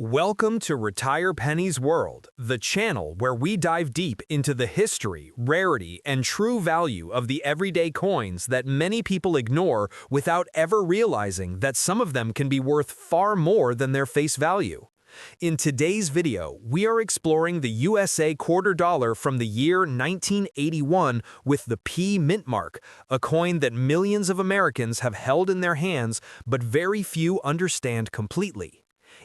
Welcome to Retire Pennies World, the channel where we dive deep into the history, rarity, and true value of the everyday coins that many people ignore without ever realizing that some of them can be worth far more than their face value. In today's video, we are exploring the USA quarter dollar from the year 1981 with the P mint mark, a coin that millions of Americans have held in their hands but very few understand completely.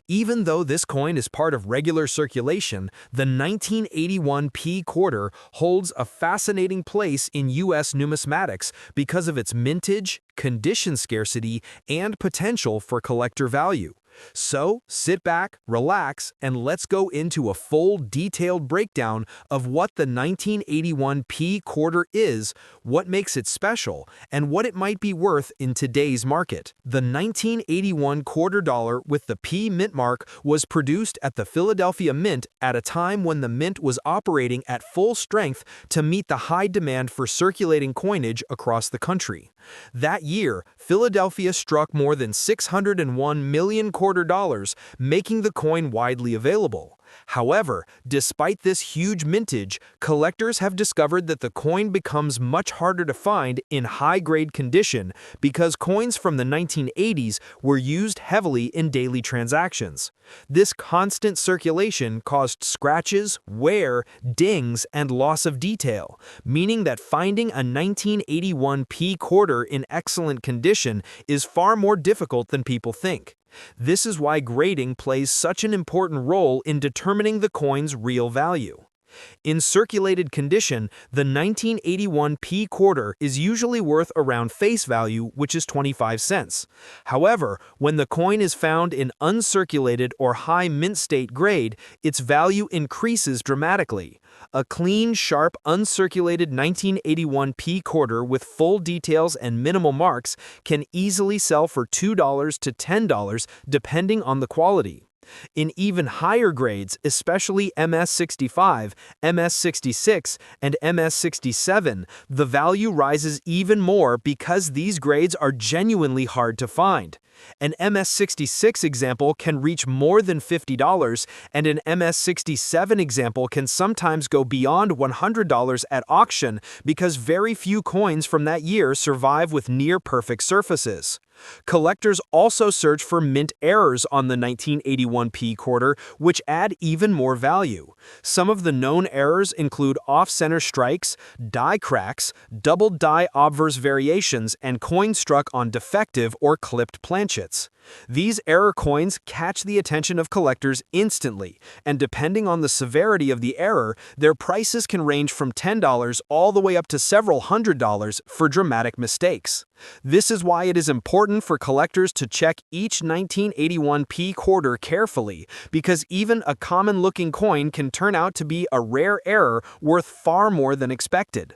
Even though this coin is part of regular circulation, the 1981 P quarter holds a fascinating place in U.S. numismatics because of its mintage, condition scarcity, and potential for collector value. So, sit back, relax, and let's go into a full, detailed breakdown of what the 1981 P quarter is, what makes it special, and what it might be worth in today's market. The 1981 quarter dollar with the P mint mark was produced at the Philadelphia Mint at a time when the mint was operating at full strength to meet the high demand for circulating coinage across the country. That year, Philadelphia struck more than 601 million quarter dollars, making the coin widely available. However, despite this huge mintage, collectors have discovered that the coin becomes much harder to find in high-grade condition because coins from the 1980s were used heavily in daily transactions. This constant circulation caused scratches, wear, dings, and loss of detail, meaning that finding a 1981 P quarter in excellent condition is far more difficult than people think. This is why grading plays such an important role in determining the coin's real value. In circulated condition, the 1981 P quarter is usually worth around face value, which is 25 cents. However, when the coin is found in uncirculated or high mint state grade, its value increases dramatically. A clean, sharp, uncirculated 1981 P quarter with full details and minimal marks can easily sell for $2 to $10 depending on the quality. In even higher grades, especially MS65, MS66, and MS67, the value rises even more because these grades are genuinely hard to find. An MS66 example can reach more than $50, and an MS67 example can sometimes go beyond $100 at auction because very few coins from that year survive with near-perfect surfaces. Collectors also search for mint errors on the 1981 P quarter, which add even more value. Some of the known errors include off-center strikes, die cracks, double die obverse variations, and coins struck on defective or clipped planchets. These error coins catch the attention of collectors instantly, and depending on the severity of the error, their prices can range from $10 all the way up to several $100s for dramatic mistakes. This is why it is important for collectors to check each 1981 P quarter carefully, because even a common-looking coin can turn out to be a rare error worth far more than expected.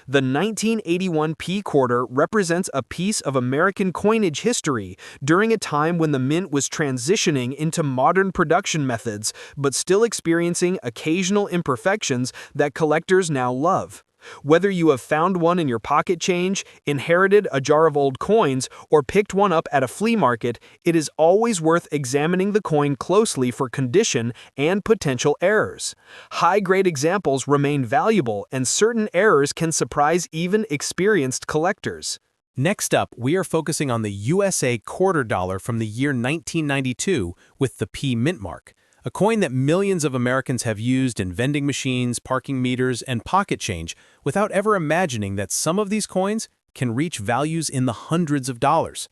The 1981 P quarter represents a piece of American coinage history during a time when the mint was transitioning into modern production methods but still experiencing occasional imperfections that collectors now love. Whether you have found one in your pocket change, inherited a jar of old coins, or picked one up at a flea market, it is always worth examining the coin closely for condition and potential errors. High-grade examples remain valuable, and certain errors can surprise even experienced collectors. Next up, we are focusing on the USA quarter dollar from the year 1992 with the P mint mark, a coin that millions of Americans have used in vending machines, parking meters, and pocket change without ever imagining that some of these coins can reach values in the hundreds of dollars.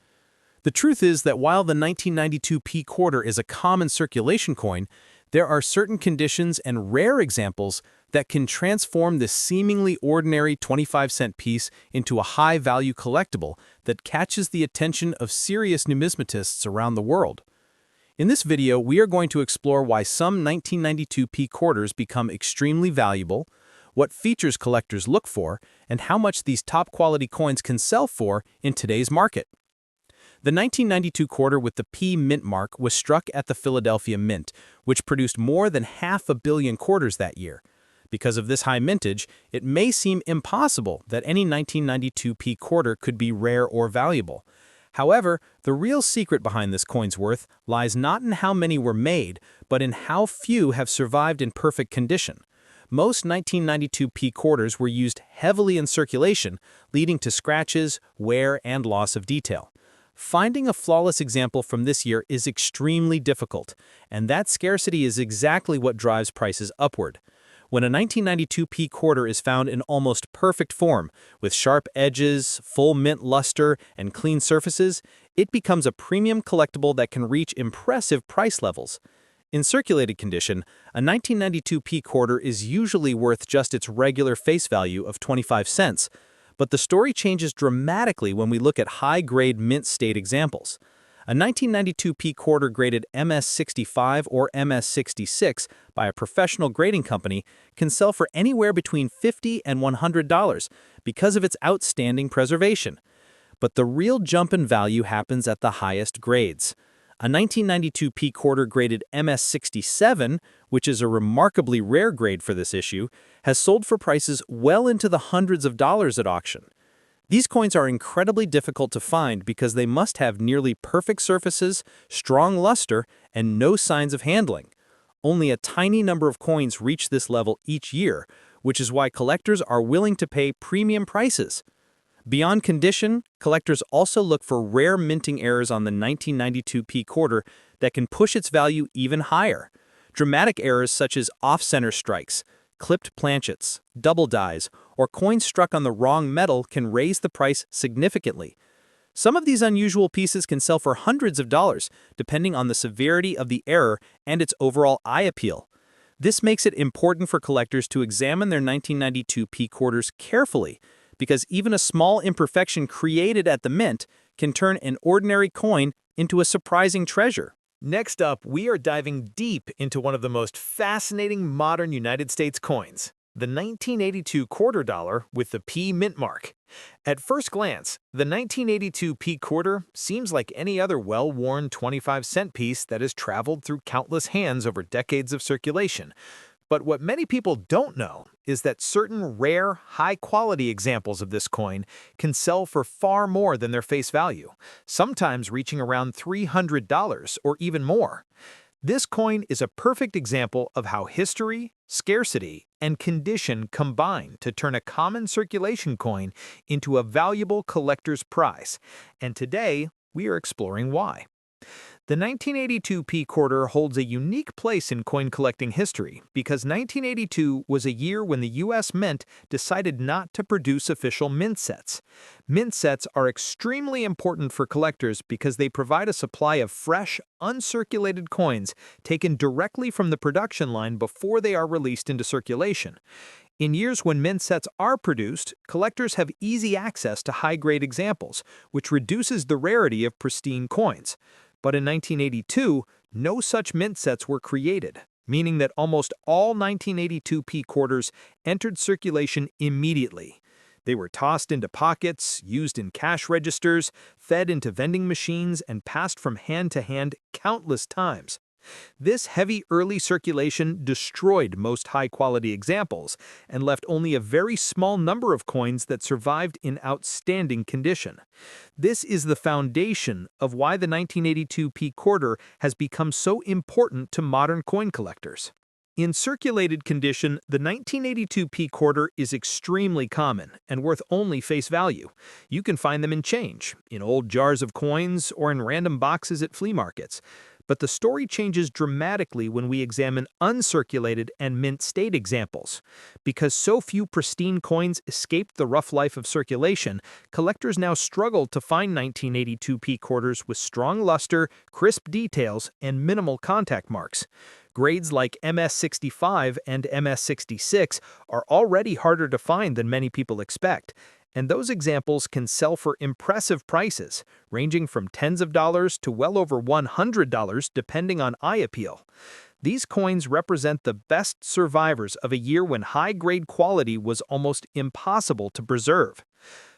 The truth is that while the 1992 P quarter is a common circulation coin, there are certain conditions and rare examples that can transform this seemingly ordinary 25-cent piece into a high-value collectible that catches the attention of serious numismatists around the world. In this video, we are going to explore why some 1992 P quarters become extremely valuable, what features collectors look for, and how much these top-quality coins can sell for in today's market. The 1992 quarter with the P mint mark was struck at the Philadelphia Mint, which produced more than 500 million quarters that year. Because of this high mintage, it may seem impossible that any 1992 P quarter could be rare or valuable. However, the real secret behind this coin's worth lies not in how many were made, but in how few have survived in perfect condition. Most 1992 P quarters were used heavily in circulation, leading to scratches, wear, and loss of detail. Finding a flawless example from this year is extremely difficult, and that scarcity is exactly what drives prices upward. When a 1992 P quarter is found in almost perfect form, with sharp edges, full mint luster, and clean surfaces, it becomes a premium collectible that can reach impressive price levels. In circulated condition, a 1992 P quarter is usually worth just its regular face value of 25 cents, but the story changes dramatically when we look at high-grade mint state examples. A 1992 P quarter graded MS65 or MS66 by a professional grading company can sell for anywhere between $50 and $100 because of its outstanding preservation. But the real jump in value happens at the highest grades. A 1992 P quarter graded MS67, which is a remarkably rare grade for this issue, has sold for prices well into the hundreds of dollars at auction. These coins are incredibly difficult to find because they must have nearly perfect surfaces, strong luster, and no signs of handling. Only a tiny number of coins reach this level each year, which is why collectors are willing to pay premium prices. Beyond condition, collectors also look for rare minting errors on the 1992 P quarter that can push its value even higher. Dramatic errors such as off-center strikes, clipped planchets, double dies, or coins struck on the wrong metal can raise the price significantly. Some of these unusual pieces can sell for hundreds of dollars, depending on the severity of the error and its overall eye appeal. This makes it important for collectors to examine their 1992 P quarters carefully, because even a small imperfection created at the mint can turn an ordinary coin into a surprising treasure. Next up, we are diving deep into one of the most fascinating modern United States coins, the 1982 quarter dollar with the P mint mark. At first glance, the 1982 P quarter seems like any other well-worn 25-cent piece that has traveled through countless hands over decades of circulation. But what many people don't know is that certain rare, high-quality examples of this coin can sell for far more than their face value, sometimes reaching around $300 or even more. This coin is a perfect example of how history, scarcity, and condition combine to turn a common circulation coin into a valuable collector's prize. And today, we are exploring why. The 1982 P quarter holds a unique place in coin collecting history because 1982 was a year when the U.S. Mint decided not to produce official mint sets. Mint sets are extremely important for collectors because they provide a supply of fresh, uncirculated coins taken directly from the production line before they are released into circulation. In years when mint sets are produced, collectors have easy access to high-grade examples, which reduces the rarity of pristine coins. But in 1982, no such mint sets were created, meaning that almost all 1982 P quarters entered circulation immediately. They were tossed into pockets, used in cash registers, fed into vending machines, and passed from hand to hand countless times. This heavy early circulation destroyed most high-quality examples and left only a very small number of coins that survived in outstanding condition. This is the foundation of why the 1982 P quarter has become so important to modern coin collectors. In circulated condition, the 1982 P quarter is extremely common and worth only face value. You can find them in change, in old jars of coins, or in random boxes at flea markets. But the story changes dramatically when we examine uncirculated and mint state examples. Because so few pristine coins escaped the rough life of circulation, collectors now struggle to find 1982 P quarters with strong luster, crisp details, and minimal contact marks. Grades like MS65 and MS66 are already harder to find than many people expect, and those examples can sell for impressive prices, ranging from tens of dollars to well over $100 depending on eye appeal. These coins represent the best survivors of a year when high-grade quality was almost impossible to preserve.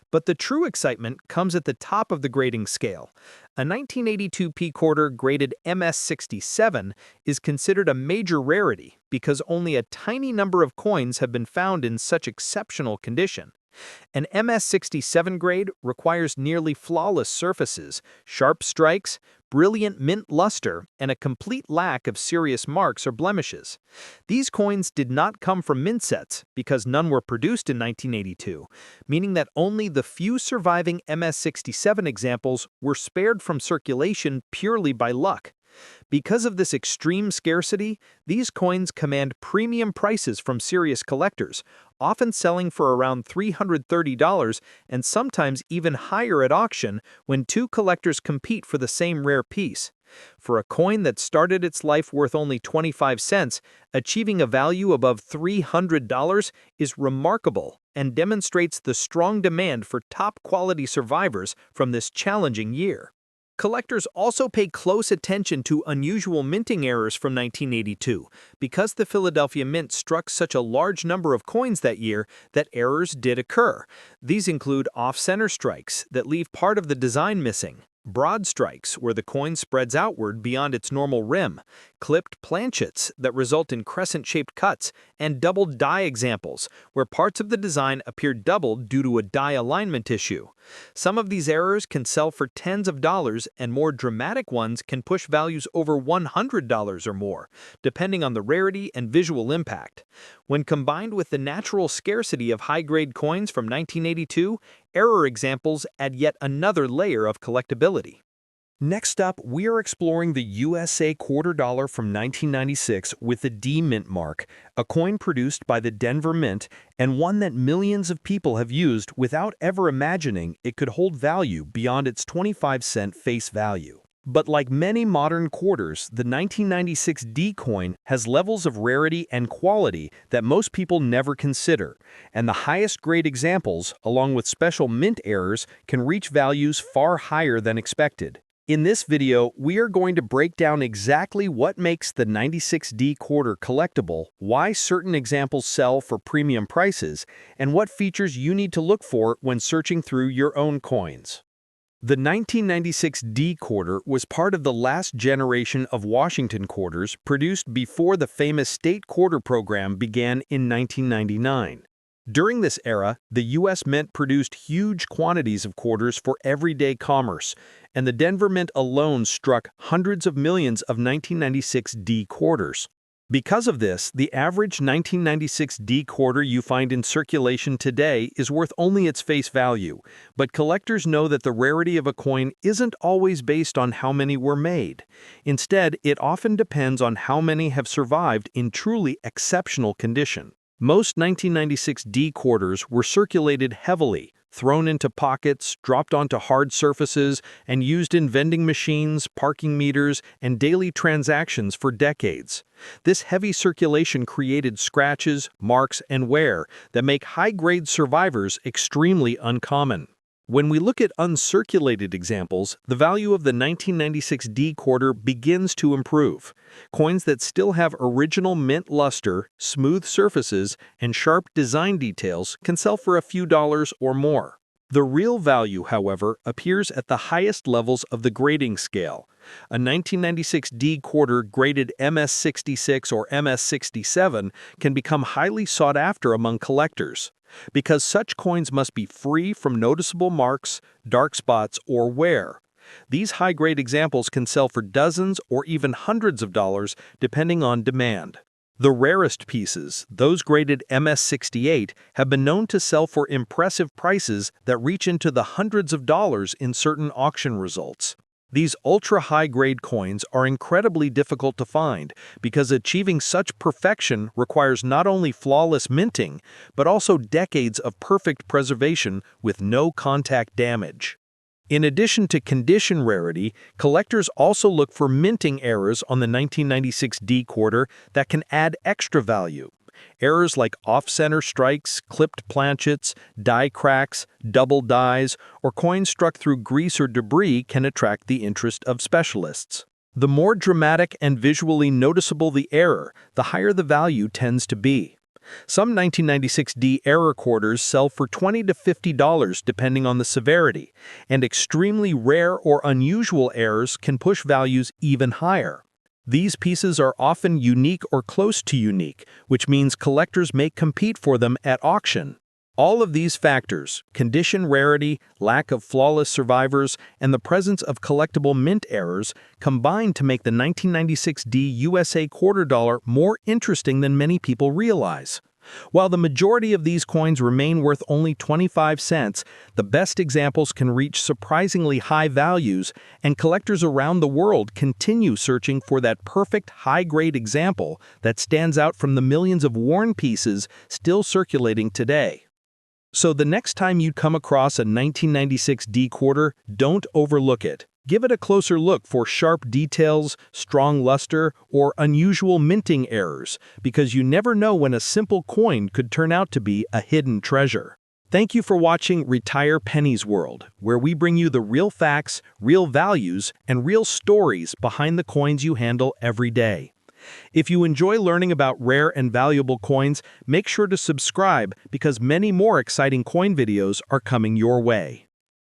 But the true excitement comes at the top of the grading scale. A 1982 P quarter graded MS67 is considered a major rarity because only a tiny number of coins have been found in such exceptional condition. An MS-67 grade requires nearly flawless surfaces, sharp strikes, brilliant mint luster, and a complete lack of serious marks or blemishes. These coins did not come from mint sets because none were produced in 1982, meaning that only the few surviving MS-67 examples were spared from circulation purely by luck. Because of this extreme scarcity, these coins command premium prices from serious collectors, often selling for around $330 and sometimes even higher at auction when two collectors compete for the same rare piece. For a coin that started its life worth only 25 cents, achieving a value above $300 is remarkable and demonstrates the strong demand for top-quality survivors from this challenging year. Collectors also pay close attention to unusual minting errors from 1982, because the Philadelphia Mint struck such a large number of coins that year that errors did occur. These include off-center strikes that leave part of the design missing, broad strikes where the coin spreads outward beyond its normal rim, clipped planchets that result in crescent-shaped cuts, and doubled die examples where parts of the design appear doubled due to a die alignment issue. Some of these errors can sell for tens of dollars, and more dramatic ones can push values over $100 or more, depending on the rarity and visual impact. When combined with the natural scarcity of high-grade coins from 1982, error examples add yet another layer of collectability. Next up, we are exploring the USA quarter dollar from 1996 with the D Mint mark, a coin produced by the Denver Mint and one that millions of people have used without ever imagining it could hold value beyond its 25-cent face value. But like many modern quarters, the 1996 D coin has levels of rarity and quality that most people never consider, and the highest grade examples, along with special mint errors, can reach values far higher than expected. In this video, we are going to break down exactly what makes the 96D quarter collectible, why certain examples sell for premium prices, and what features you need to look for when searching through your own coins. The 1996 D quarter was part of the last generation of Washington quarters produced before the famous state quarter program began in 1999. During this era, the U.S. Mint produced huge quantities of quarters for everyday commerce, and the Denver Mint alone struck hundreds of millions of 1996 D quarters. Because of this, the average 1996 D quarter you find in circulation today is worth only its face value, but collectors know that the rarity of a coin isn't always based on how many were made. Instead, it often depends on how many have survived in truly exceptional condition. Most 1996 D quarters were circulated heavily, thrown into pockets, dropped onto hard surfaces, and used in vending machines, parking meters, and daily transactions for decades. This heavy circulation created scratches, marks, and wear that make high-grade survivors extremely uncommon. When we look at uncirculated examples, the value of the 1996 D quarter begins to improve. Coins that still have original mint luster, smooth surfaces, and sharp design details can sell for a few dollars or more. The real value, however, appears at the highest levels of the grading scale. A 1996 D quarter graded MS66 or MS67 can become highly sought after among collectors, because such coins must be free from noticeable marks, dark spots, or wear. These high-grade examples can sell for dozens or even hundreds of dollars depending on demand. The rarest pieces, those graded MS68, have been known to sell for impressive prices that reach into the hundreds of dollars in certain auction results. These ultra-high-grade coins are incredibly difficult to find because achieving such perfection requires not only flawless minting, but also decades of perfect preservation with no contact damage. In addition to condition rarity, collectors also look for minting errors on the 1996 D quarter that can add extra value. Errors like off-center strikes, clipped planchets, die cracks, double dies, or coins struck through grease or debris can attract the interest of specialists. The more dramatic and visually noticeable the error, the higher the value tends to be. Some 1996 D error quarters sell for $20 to $50 depending on the severity, and extremely rare or unusual errors can push values even higher. These pieces are often unique or close to unique, which means collectors may compete for them at auction. All of these factors, condition rarity, lack of flawless survivors, and the presence of collectible mint errors, combined to make the 1996D USA quarter dollar more interesting than many people realize. While the majority of these coins remain worth only 25 cents, the best examples can reach surprisingly high values, and collectors around the world continue searching for that perfect high-grade example that stands out from the millions of worn pieces still circulating today. So the next time you come across a 1996 D quarter, don't overlook it. Give it a closer look for sharp details, strong luster, or unusual minting errors, because you never know when a simple coin could turn out to be a hidden treasure. Thank you for watching Retire Pennies World, where we bring you the real facts, real values, and real stories behind the coins you handle every day. If you enjoy learning about rare and valuable coins, make sure to subscribe because many more exciting coin videos are coming your way.